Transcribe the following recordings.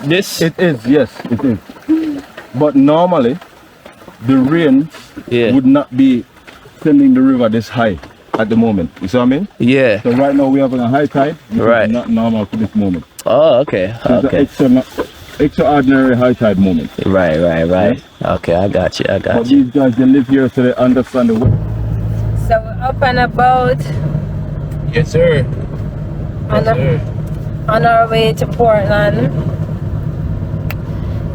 this? It is, yes, it is. But normally, the rain would not be sending the river this high at the moment. You see what I mean? Yeah. So right now we're having a high tide, which Right. is not normal for this moment. Oh, okay. So Okay. it's an extraordinary high tide moment. Right. Okay, I got you. But these guys, they live here, so they understand the way. So we're up and about Yes, sir. on our way to Portland.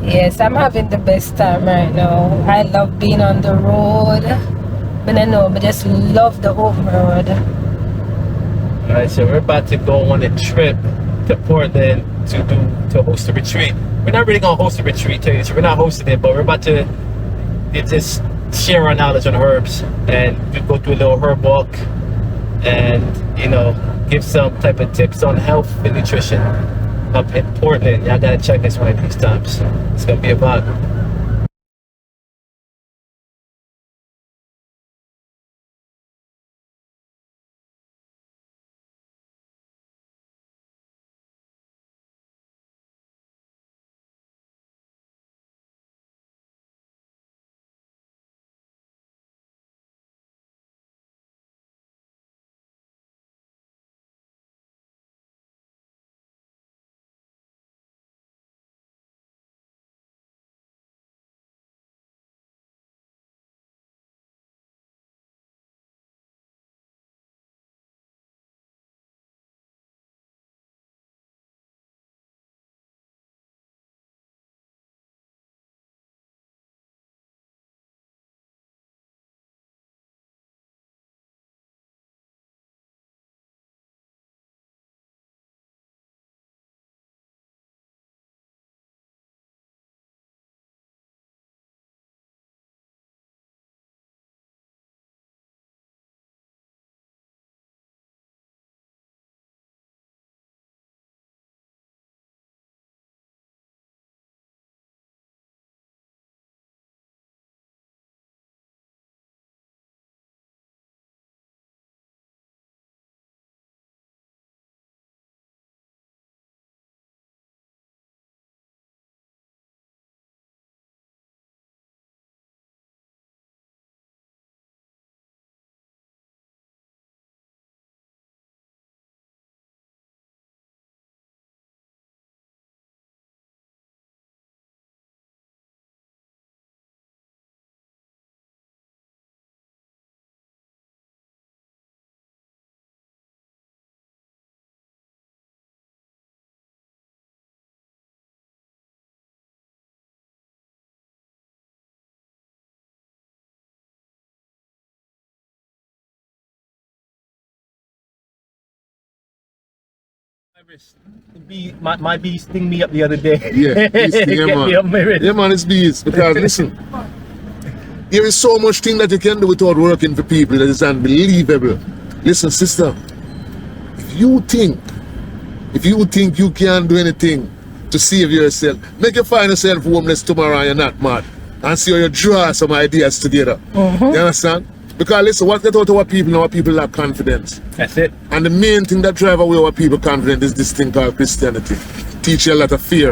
Yes, I'm having the best time right now. I love being on the road. But I know, but just love the open road. Alright, so we're about to go on a trip to Portland to host a retreat. We're not really gonna host a retreat, tell you, so we're not hosting it, but we're about to just share our knowledge on herbs and we go through a little herb walk and give some type of tips on health and nutrition up in Portland. Y'all gotta check this one of these times. It's gonna be a vibe. My bees sting me up the other day. Yeah, yeah, man, it's bees. Because listen, there is so much thing that you can do without working for people that is unbelievable. Listen, sister, if you think you can do anything to save yourself, make you find yourself homeless tomorrow and you're not mad. And see how you draw some ideas together. You understand? Because listen, what get out of our people now, our people lack confidence. That's it. And the main thing that drive away our people confidence is this thing called Christianity. Teach you a lot of fear.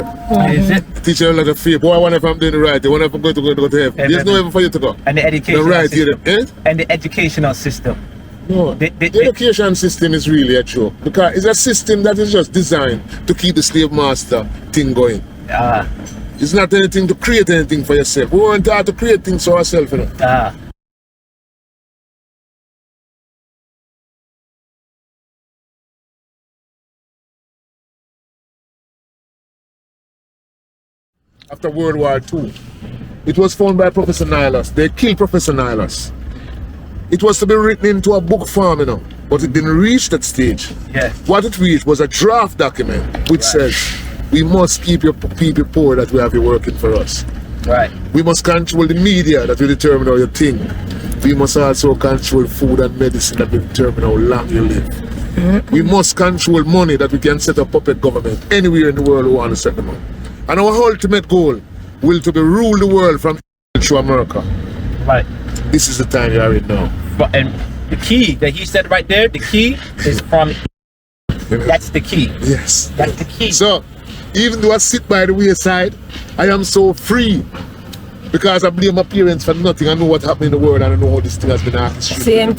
Is it? Teach you a lot of fear. Boy, I wonder if I'm doing it right. I wonder if I'm going to go to heaven. There's no heaven for you to go. And the educational right system. Here, And the educational system. No, the education system is really a joke. Because it's a system that is just designed to keep the slave master thing going. It's not anything to create anything for yourself. We weren't taught to create things for ourselves, you know. After World War II, it was found by Professor Nihilus. They killed Professor Nihilus. It was to be written into a book form, you know, but it didn't reach that stage. Yeah. What it reached was a draft document which says we must keep your people poor that we have you working for us. Right. We must control the media that will determine how you think. We must also control food and medicine that will determine how long you live. We must control money that we can set up puppet government anywhere in the world we want to set them up. And our ultimate goal will to be rule the world from to America. Right. This is the time you are in now. But, and the key that he said right there, the key is from. That's the key. Yes. That's the key. So, Even though I sit by the wayside, I am so free. Because I blame my parents for nothing. I know what happened in the world and I know how this thing has been Same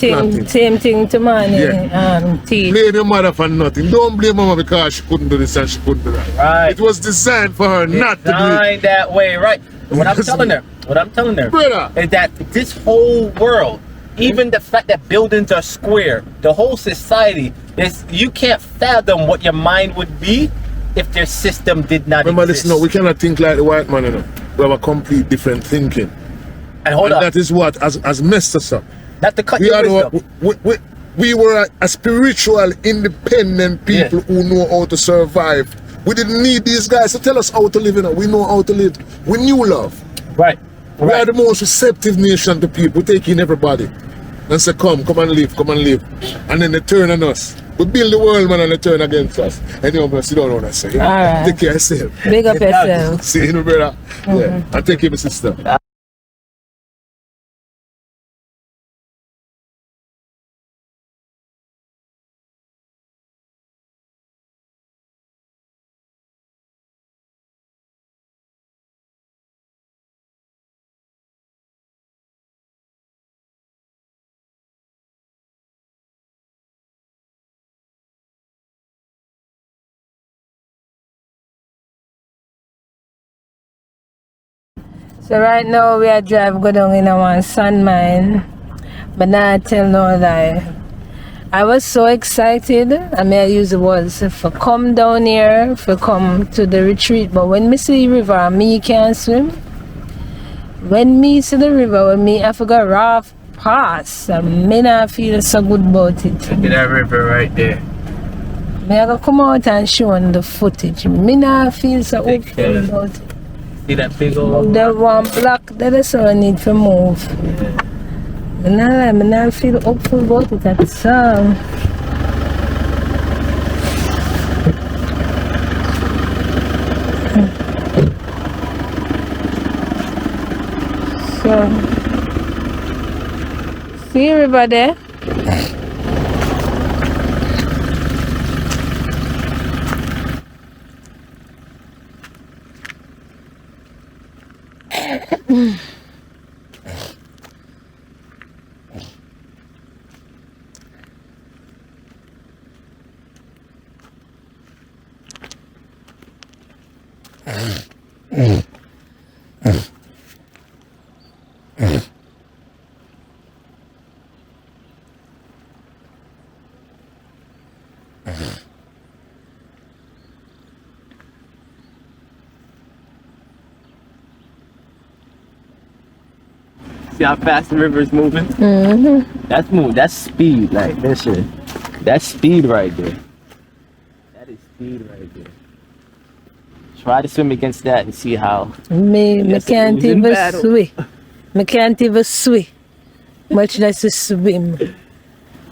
thing to money. Tea. Blame your mother for nothing. Don't blame mama because she couldn't do this and she couldn't do that. Right. It was designed for her not to do it. Designed that way, right? What I'm telling her Brother, is that this whole world, even the fact that buildings are square, the whole society, you can't fathom what your mind would be if their system did not remember exist. this, no, we cannot think like the white man, you know. We have a complete different thinking. And that is what has messed us up. Not to cut your wisdom. We were a spiritual, independent people who know how to survive. We didn't need these guys to tell us how to live. You know. We know how to live. We knew love. Right. We are the most receptive nation to people. We take in everybody and say, come and live, come and live. And then they turn on us. We build the world, man, and they turn against us. Anyway, sit down on us. Yeah? Right. Take care of yourself. Big up yourself. See you, brother. Yeah. And take care of my sister. So right now we are driving go down in our sand mine. But now I tell no lie. I was so excited, I may use the words for come down here, for come to the retreat. But when me see the river, me can't swim. When me see the river, when me I forgot rough pass, me not feel so good about it. Look at that river right there. Me I go come out and show on the footage. Me not feel so hopeful about it. See that big old... That one block, that is all I need to move. I not feel hopeful about it at all. So, see river there? See how fast the river is moving? That's moving. That's speed. Like that shit. That's speed right there. That is speed right there. Try to swim against that and see how. Me can't even swim. Me can't even swim. Much less to swim.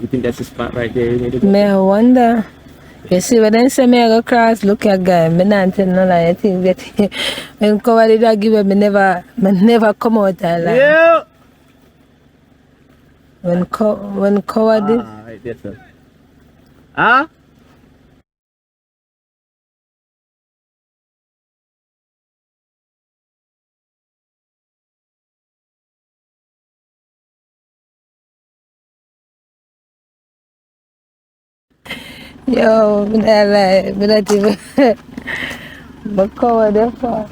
You think that's the spot right there? Me I wonder. You see when they say me I go cross, look at guy, me not tell no lie. I think that when cover did I give me never come out alive. Yeah. When cover did. Right there, sir. Huh? Yo, me not lie, me not even but cover the far.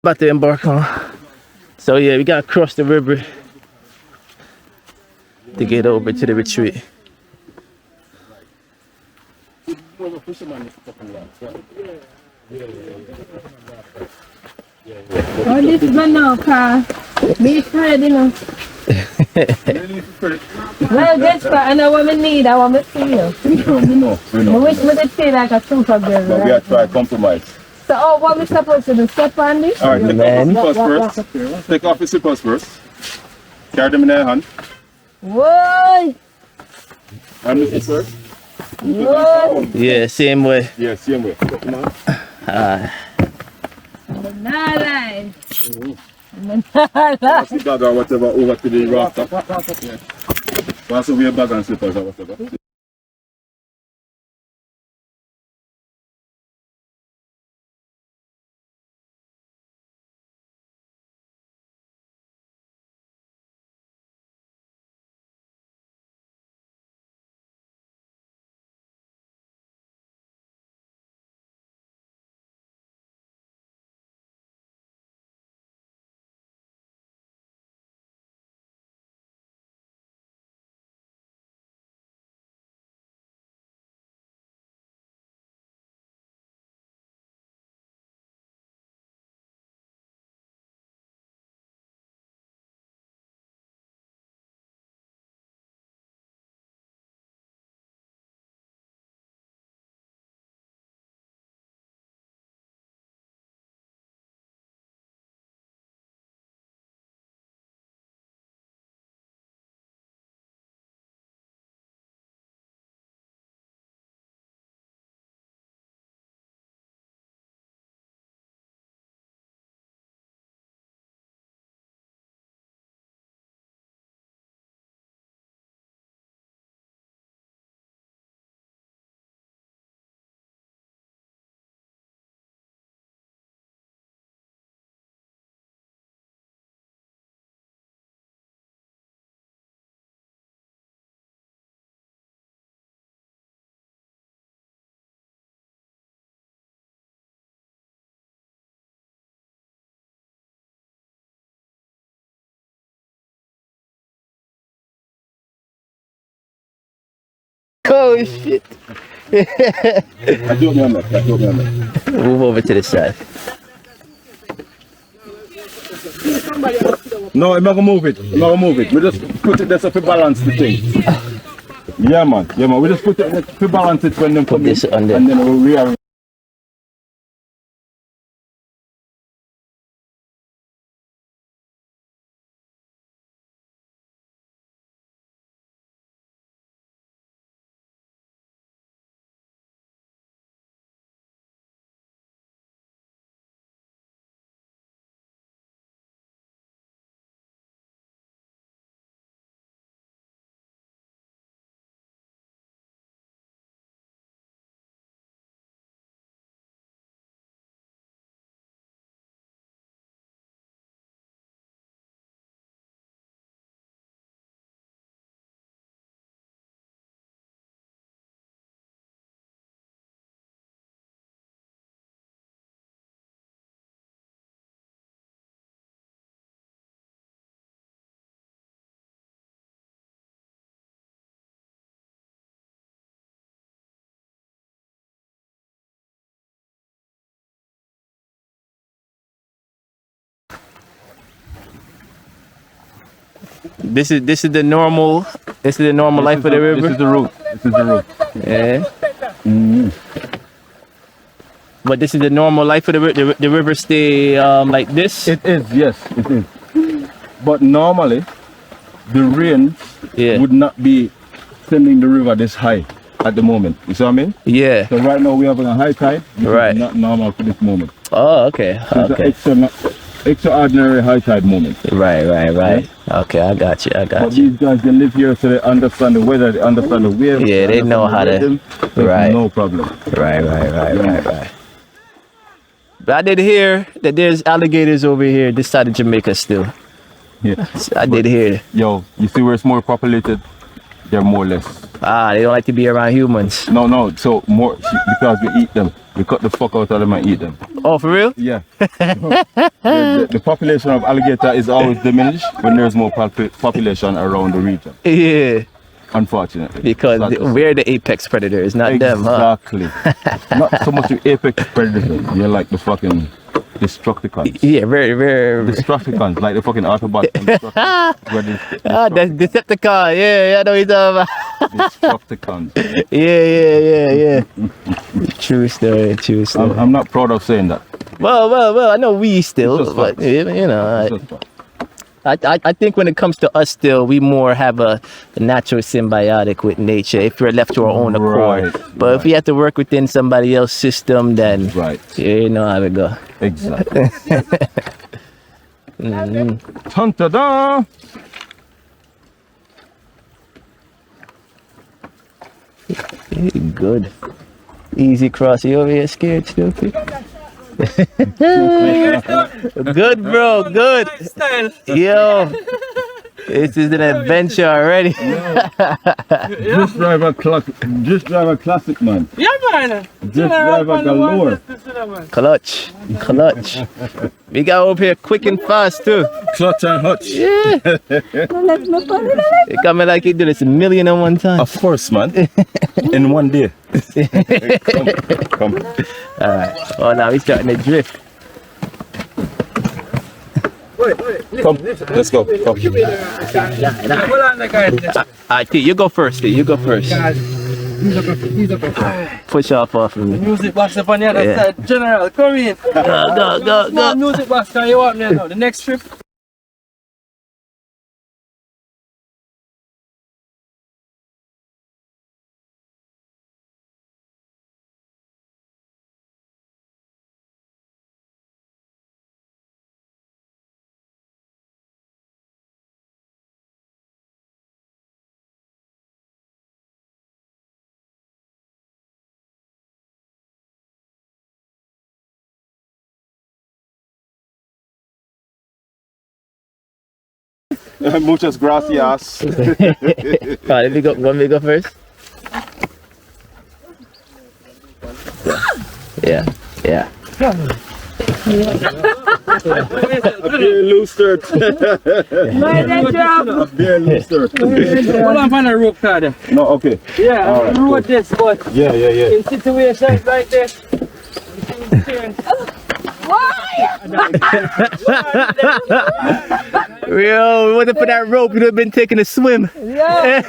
About to embark on. So yeah, we gotta cross the river to get over to the retreat. Oh, this is my now, car. Me afraid, you know. Well, guess what? I know what I need. I want to see you. We know. I wish we could feel like a super girl. But we are trying to compromise. So, what we supposed to do? Step on this? Alright, take off your slippers first. Take off your slippers first. Carry them in your hand. Whoa! And the slippers. Whoa! Yeah, same way. Yeah, same way. Come on. Nah, lie. Pass the bag or whatever over to the rafter. Pass over your bag and slippers or whatever. Oh shit. I don't remember. Move over to the side. No, I'm not gonna move it. We just put it there so to balance the thing. Yeah, man. We just put it to balance it when them come in. This on there. And then we'll rearrange. This is the normal life of the river. This is the route. Yeah. Mm. But this is the normal life of the river. The river stay like this. It is, yes, it is. But normally, the rain would not be sending the river this high at the moment. You see what I mean? Yeah. So right now we have a high tide. Which Right. is not normal for this moment. Oh, okay. So Okay. it's an extraordinary high tide moment. Right. Okay, I got you. But these guys, they live here, so they understand the weather, they understand the waves. Yeah, they know how to. rhythm. There's Right. no problem. Right. But I did hear that there's alligators over here this side of Jamaica still. Yeah. I did hear. Yo, you see where it's more populated? They're more or less. They don't like to be around humans. No. So more because we eat them. We cut the fuck out of them and eat them. Oh, for real? Yeah. the population of alligator is always diminished when there's more population around the region. Yeah. Unfortunately. Because we're the apex predators, not them, huh? Exactly. Not so much the apex predator. You're like the fucking Destructicons. Yeah, very. Destructicons, like the fucking Autobots. That's Decepticon. Yeah, I know what you're talking Destructicons. about. Yeah. True story. I'm not proud of saying that. Well, I know we still, It's just but facts. you know, It's just facts. I think when it comes to us still, we more have a natural symbiotic with nature if we're left to our own accord. But if we have to work within somebody else's system, then you know how it go. Exactly. Dun-da-da! Good. Easy cross. You over here scared, stupid? Good, bro. Good. Yo, this is an adventure already. Just drive a classic, man. Yeah, man. Just drive a galore. Clutch. We got over here quick and fast too. Clutch and hutch. Yeah. It got me like you do this a million at one time. Of course, man. In one day. Come. Alright. Oh, now we starting to drift. Come. Let's go. Come. Alright, you go first. You go first. Push off of me. Music box up on the other side. General, come in. Go. Music box, can you want me now? The next trip. Muchas gracias. Alright, want me to go first? Yeah. A beer looser. A beer looser. Hold on for the rope card. No, okay. Yeah, I wrote this, but Yeah. in situations like this, Yo, we wasn't for that rope, we'd have been taking a swim. oh yeah,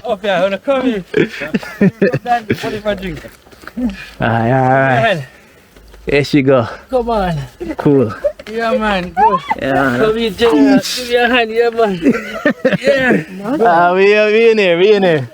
I'm gonna come here. What if I drink? Alright. Here she go. Come on. Cool. Yeah, man. Good. Yeah. Come here, General. Give me a hand, yeah, man. Yeah. We in here.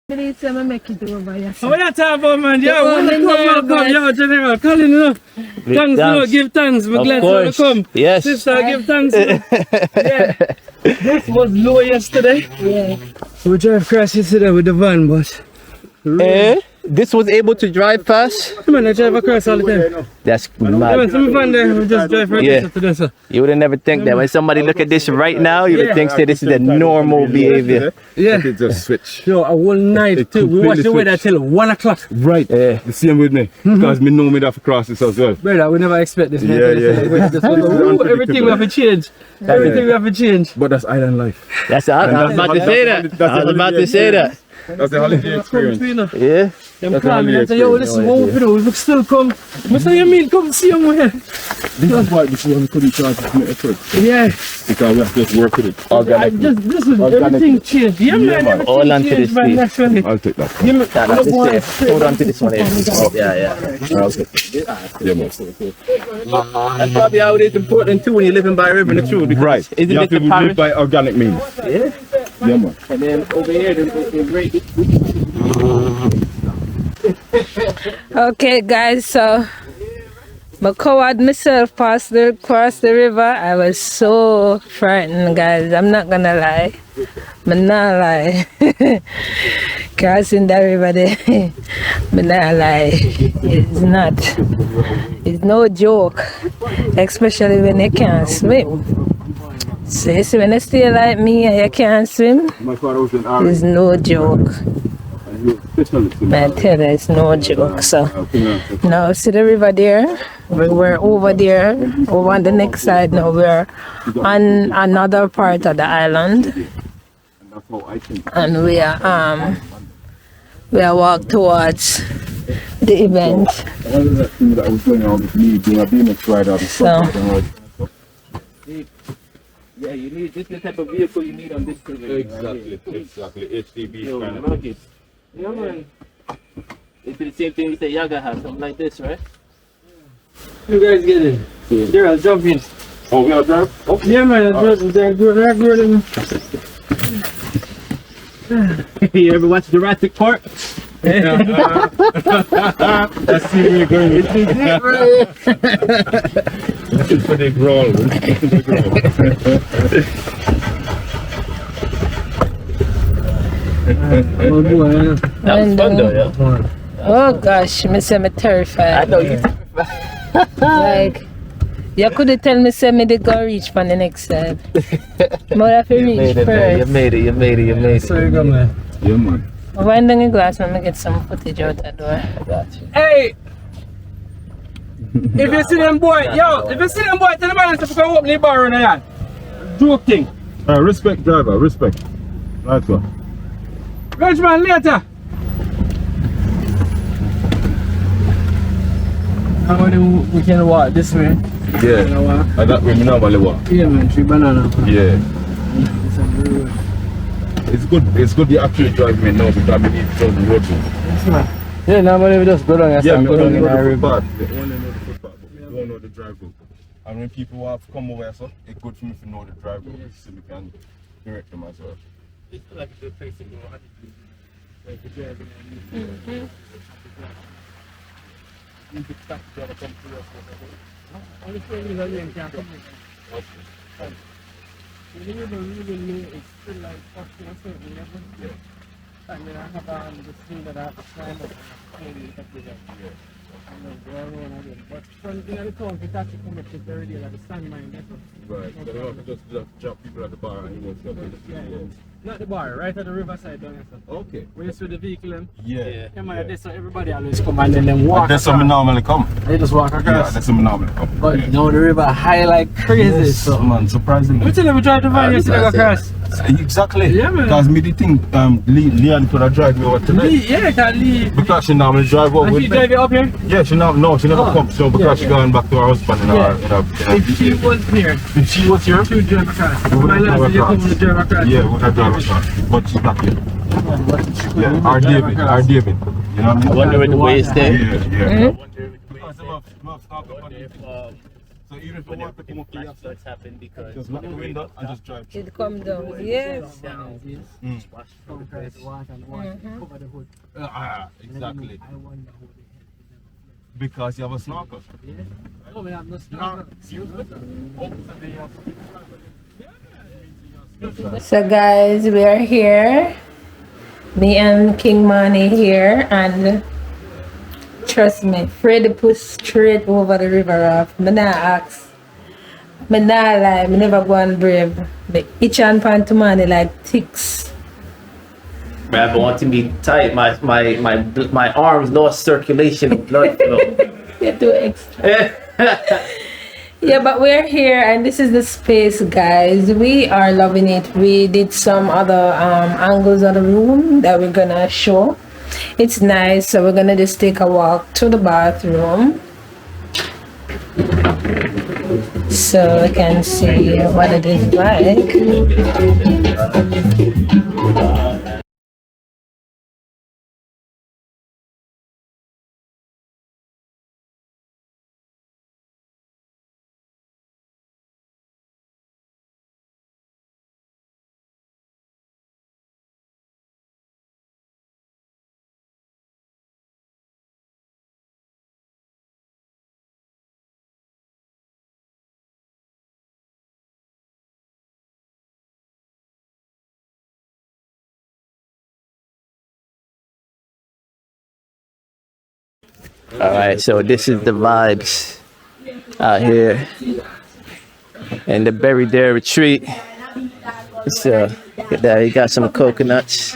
Please, I'm make it over here. What you talking about, man? Yeah, welcome, yo, General. Colin, you know. Thanks, no, give thanks. We're glad to come. Yes. Sister, give thanks. Yeah. This was low yesterday. Yeah. We drive across yesterday with the van, but Eh? this was able to drive fast? Man, I drive across all the time. That's Yeah, man, mad. some van there, we just drive right Yeah. to this. You would have never think that when somebody look at this right now, you would think that this is the normal behavior. Yeah. It just switch. Yo, a whole night too. We watch the weather till 1 o'clock. Right. Yeah. The same with me. Because me know me have to cross this as well. Brother, we never expect this. Man. Yeah, yeah. Ooh, everything we have to change. Everything we have to change. But that's island life. That's I was about to say that. I was about to say that. That's the holiday experience. Yeah. Them call me and say, yo, listen, what we do? We still come. I say, you mean come see them here? This is why before we couldn't charge this much effort. Yeah. Because we have to just work with it. Organic. This is everything changed. Yeah, man. man. All onto this man, thing. naturally. I'll take that. Give me, Hold on to this one. Yeah. I'll take it. Yeah, man. That's probably how it is important too when you're living by a river in the truth. because Right. Isn't You it have to the parish? live by organic means. Yeah. Yeah, man. And then over here, the great. Okay, guys, so I covered myself across the river. I was so frightened, guys. I'm not gonna lie. I'm not lie. Crossing the river there, I'm not lie. It's no joke, especially when you can't swim. So you see, when you stay like me and you can't swim, My father was in Ireland. it's no joke. And he was specialist in I tell you, it's no joke. So now see the river there. We're over there, over on the next side now. We're on another part of the island, And that's how I think. and we are walk towards the event. All of that thing that was going on with me, being a BMX rider, and stuff, Yeah, you need this is the type of vehicle you need on this terrain. Exactly. HDB Yo, kind of. rugged. Yeah, man. It's the same thing we say Yaga has, something like this, right? you guys get in. There, I'll jump in. Oh, we are drive? Okay. Yeah, man. They're You ever watch Jurassic Park? Let's see where you're going. This is for the growl. Oh, boy. That was fun though, yeah. Oh gosh, me say me terrified. I know you. Like, you could tell me say me they go reach from the next side. More have to You reach made it, man. You first. made it. So you go, man. Yeah, man. Wind down your glass and me get some footage out the door. I got you. Hey! If you see them boy, tell the man to go open the bar in the yard. Joke thing. Respect, driver. Respect. Nice one. Rich man, later. How we can walk this way? Yeah. And that way we normally walk. Yeah, man. 3 banana. Yeah. It's good you actually drive me now because we need to go to the road. Yeah, normally we just go down and Yeah, start we go down only in know our the river. footpath. We only know the footpath, but we don't know the drive route. And when people have come over here, so it's good for me to know the drive route so we can direct them as well. It's like a good place to go. And then I have the thing that I have to climb up and but from the town, it's actually come up to the radio, like the sun mine. Right, so they don't have to just jump people at the bar and you know stuff. Yeah. Not the bar, right at the riverside down there. Okay. When you see the vehicle, them, Yeah. that's so everybody always come and then them walk. That's how we normally come. They just walk Yeah, across. that's how we normally come. But now the river high like crazy. Yes, So man, surprisingly. we tell them we try to find you see them across. Exactly. Yeah, man. Because me the thing, Leanne could have drive me over tonight. Yeah, can leave. Because she normally drive over And with she me. drive you up here? Yeah, she never comes, so because she going back to her husband in Yeah. her If she was here, If she was here, she would drive across. we would My have last drive day you come across. to drive across. Yeah, we would have drive across. But she's not here. Yeah, our David. You know what I mean? I wonder what the way is there. Yeah. So even if I want to come up here, that's happened because just lock the window and just drive through. It come down. Yes. Compared to water and water cover the hood. Exactly. I wonder who Because you have a snorkel. Oh, we have no snorkel. So guys, we are here. Me and King Money here, and trust me, Freddy put straight over the river off. Me not ask. Me not lie, me never go and brave. Me itch and pan to money like ticks. Man, I want to be tight. My arms lost circulation of blood flow. You're too extra. Yeah, but we're here and this is the space, guys. We are loving it. We did some other angles of the room that we're gonna show. It's nice, so we're gonna just take a walk to the bathroom so we can see what it is like. All right, so this is the vibes out here in the Buried There retreat. So look at that, you got some coconuts.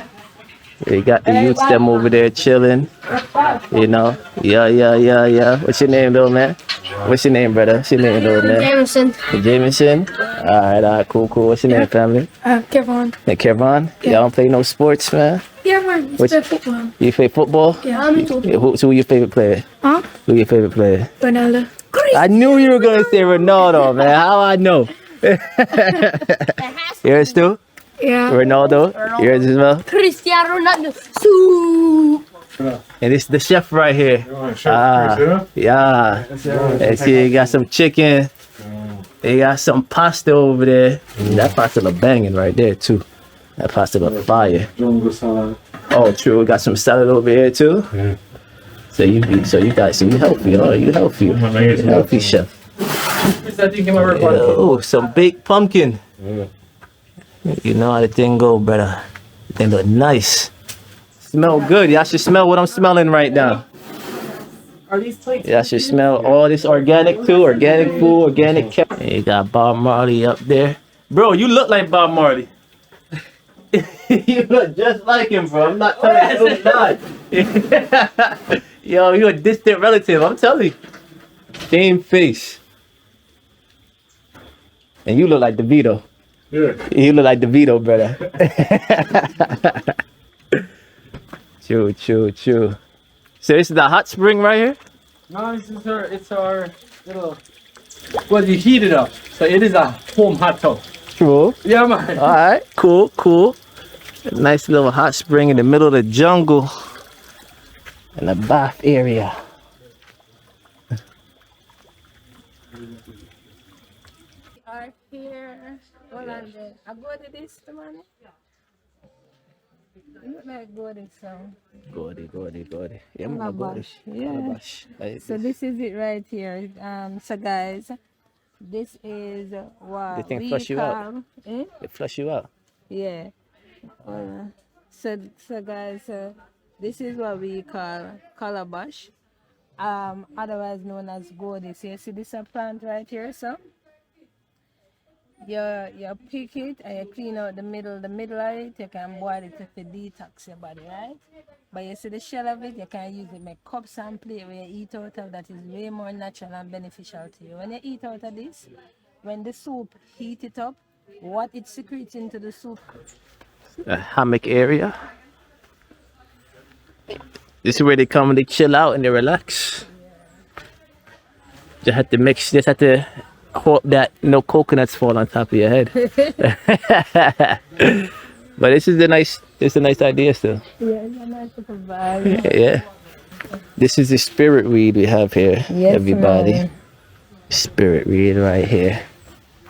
You got the youths them over there chilling. You know, yeah. What's your name, though, man? What's your name, brother? What's your name, though, man? Jameson. Jameson. All right, cool. What's your name, family? Kevon. Hey, Kevon. Y'all don't play no sports, man. Yeah, man. Play football. You play football? Yeah, me too. Who your favorite player? Huh? Who your favorite player? Ronaldo. I knew you were gonna say Ronaldo, man. How I know? Yours too? Yeah. Ronaldo? Yours as well? Cristiano Ronaldo. Su. And this is the chef right here. Yeah. And see, you got some chicken. They got some pasta over there. That pasta look banging right there too. That pasta look fire. Oh, true. We got some salad over here too. Yeah. So you healthy, huh? You healthy chef. Oh, some baked pumpkin. Yeah. You know how the thing go, brother. The thing look nice. Smell good. Y'all should smell what I'm smelling right now. Y'all should smell all this organic too. Organic food, organic cap. And you got Bob Marley up there. Bro, you look like Bob Marley. You look just like him, bro. I'm not telling you to lie. Yo, you a distant relative. I'm telling you. Same face. And you look like DeVito. Yeah. You look like DeVito, brother. True. So this is the hot spring right here? No, it's our little. Well, you heat it up, so it is a home hot tub. True. Yeah, man. All right. Cool. A nice little hot spring in the middle of the jungle. In the bath area. Are here. Hold on there. I go to this, man. You look like go this song. Gordy. Yeah, I'm Calabash. Yeah. Calabash. So this is it right here. So guys, this is what They think we flush you call. out. Eh? It flush you out. Yeah. So guys, this is what we call calabash, otherwise known as gourd. So you see this a plant right here, so you pick it and you clean out the middle of it. You can boil it to detox your body, right? But you see the shell of it, you can use it make cups and plate where you eat out of. That is way more natural and beneficial to you. When you eat out of this, when the soup heat it up, what it secretes into the soup. A hammock area. This is where they come and they chill out and they relax. Just have to hope that no coconuts fall on top of your head. But this is a nice idea still. Yeah, it's a nice little vibe. Yeah. This is the spirit weed we have here, Yes, everybody. man. Spirit weed right here.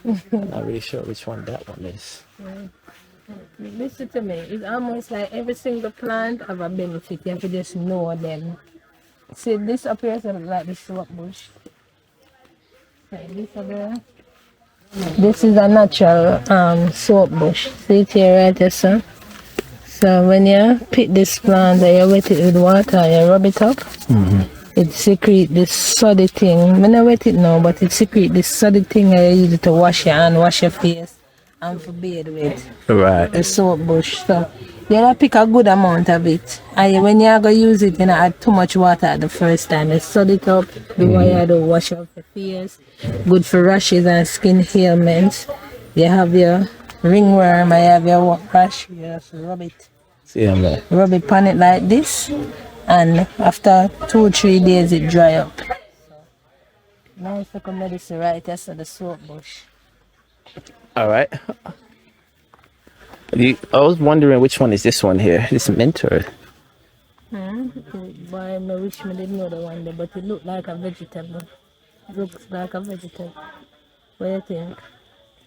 Not really sure which one that one is. Listen to me. It's almost like every single plant have a benefit. You have to just know them. See, this up here is like the soap bush. Like this over there. This is a natural soap bush. See it here right there, sir. So when you pick this plant and you wet it with water and you rub it up, it secrete this soddy thing. When I wet it now, but it secrete this soddy thing and you use it to wash your hand, wash your face, and for bathe with. Right. A soap bush. So you gotta pick a good amount of it. And when you go use it, you know, add too much water at the first time. You sod it up before you do wash off your face. Good for rashes and skin ailments. You have your ringworm and you have your rash. You just rub it. Yeah, man. Rub it on it like this. And after 2-3 days it dry up. So nice looking medicine right there, so the soap bush. All right. I was wondering which one is this one here. This mint or? Boy, I wish I didn't know the one there, but it looked like a vegetable. It looks like a vegetable. What do you think?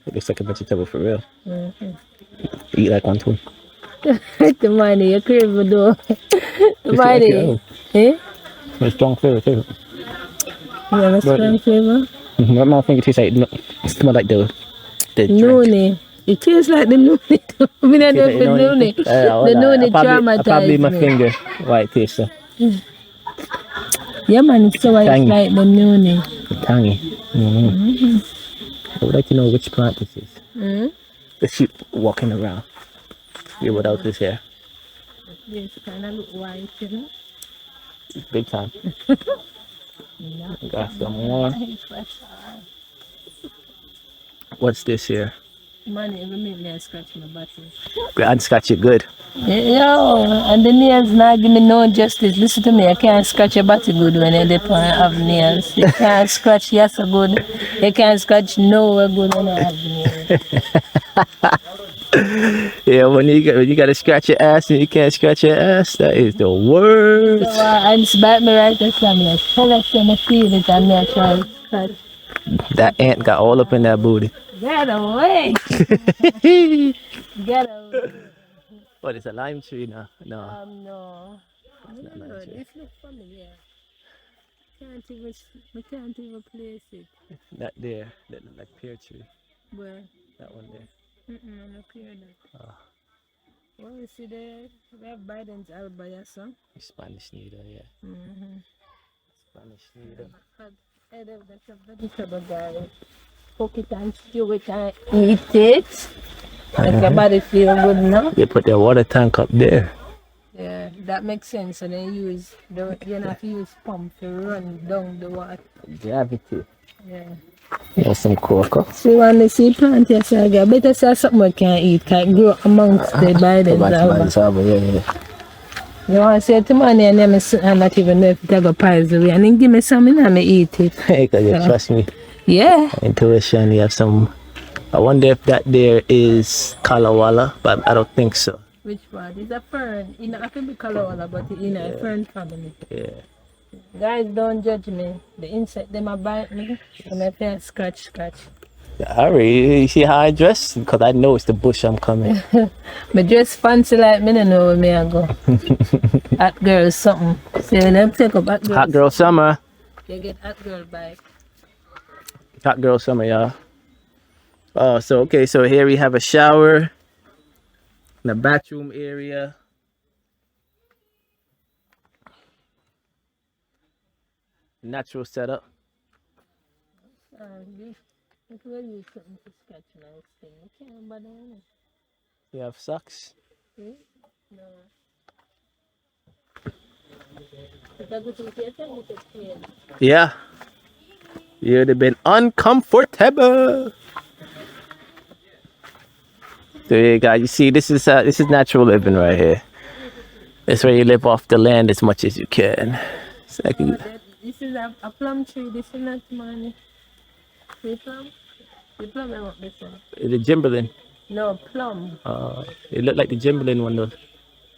It looks like a vegetable for real. Eat like one too. The money, you crave for though. The money. Eh? It's strong flavor too. You have a strong flavor? My mouth think it tastes like, it smells like the drink. Noonie. It tastes like the noonie. I mean, I don't know the noonie. The noonie traumatized probably my me. finger why it tastes so. Yeah, man, it's so it's Tangy. like the noonie. Tangy. I would like to know which plant this is. The sheep walking around here without his hair. This kind of look white, you know? Big time. Got some more. What's this here? Money, every minute I scratch my body. And scratch it good. Yo, and the nails not give me no justice. Listen to me, I can't scratch your body good when you have nails. You can't scratch yes good. You can't scratch nowhere good when I have nails. Yeah, when you gotta scratch your ass and you can't scratch your ass, that is the worst. So and it's bite me right this time. Like, tell us when I feel it and I try to scratch. That ant got all up in that booty. Get away! Get away! What, it's a lime tree now? No. No. No, this looks familiar. We can't even place it. That there, that look like pear tree. Where? That one there. I'm not clear that. Well, you see there, we have Biden's albaya, so. Spanish needle, yeah. Spanish needle. That's a vegetable, guys. Cook it and stew it and eat it. Make your body feel good now. They put their water tank up there. Yeah, that makes sense. And then you don't have to use pump to run down the water. Gravity. Yeah. There's some cocoa. So when they see plant, yes, I get better say something we can eat, can grow amongst the Biden's album. Yeah. You want to say to money and I'm not even know if it go pies away. And then give me some and I eat it. Because you trust me. Yeah. Intuition, you have some. I wonder if that there is kalawala, but I don't think so. Which part? It's a fern. You know, I can be kalawala, but it's a fern family. Yeah. Guys, don't judge me. The insect, they might bite me. And I can't scratch. Hurry, you see how I dress? Because I know it's the bush I'm coming. Me dress fancy like me, don't know where me I go. Hot girl something. So when I take up hot girl. Hot girl summer. You get hot girl bike. Hot girl summer, y'all. Oh, so here we have a shower. The bathroom area. Natural setup. If we use something to scratch nice thing, you can't bother me. You have socks. No. If I go to the theater, we could clean. Yeah. You would have been uncomfortable. There you go. You see, this is natural living right here. It's where you live off the land as much as you can. It's like This is a plum tree. This is not money. See plum? The plum I want this one. the Jimberlin. No, plum. It looked like the Jimberlin one though.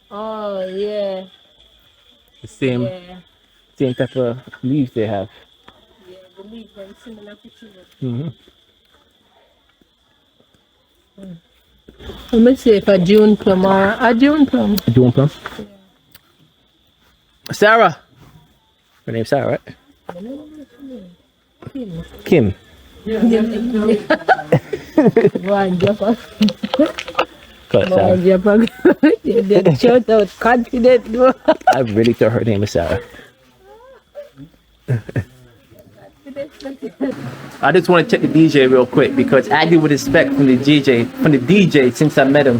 Oh, yeah. The same type of leaves they have. Yeah, the leaves are similar to sugar. Let me see if a June plum or a June plum. A June plum? Yeah. Sarah! Her name's Sarah, right? Kim. Go on, jump off. Call Boy, you shout out confident, bro. I really thought her name was Sarah. I just want to check the DJ real quick because as you would expect from the DJ since I met him,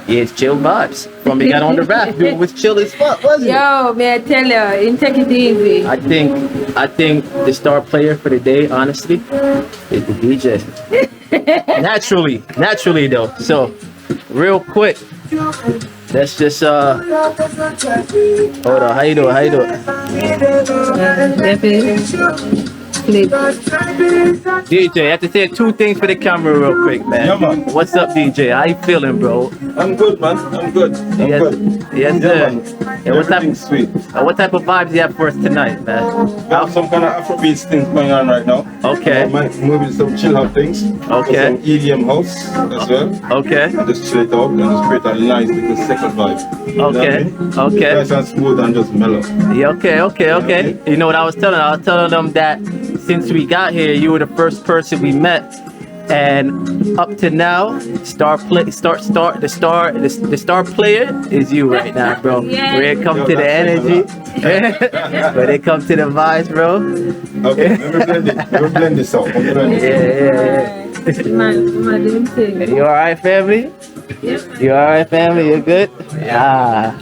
it's chill vibes. From he got on the raft, dude was chill as fuck, wasn't it? Yo, may I tell you, you take it easy. I think the star player for the day, honestly, is the DJ. naturally though. So real quick, let's just hold on. How you doing? DJ, I have to say two things for the camera real quick, man. Yeah, man. What's up, DJ? How you feeling, bro? I'm good, man. I'm good. Yes, sir. And Everything's sweet. what type of vibes you have for us tonight, man? We have some kind of Afrobeats things going on right now. Okay. Moving some chill out things. Okay. Some EDM house as well. Okay. Just chill it out and just create a nice little second vibe. You know what I mean? Okay. Nice and smooth and just mellow. Yeah, okay. You know what I was telling? I was telling them that since we got here, you were the first person we met, and up to now, the star player is you right now, bro. Yeah. When it comes to the energy, when it comes to the vibes, bro. Okay, let me blend this out. Yeah. You alright, family? Yep. You alright, family? You good? Yeah.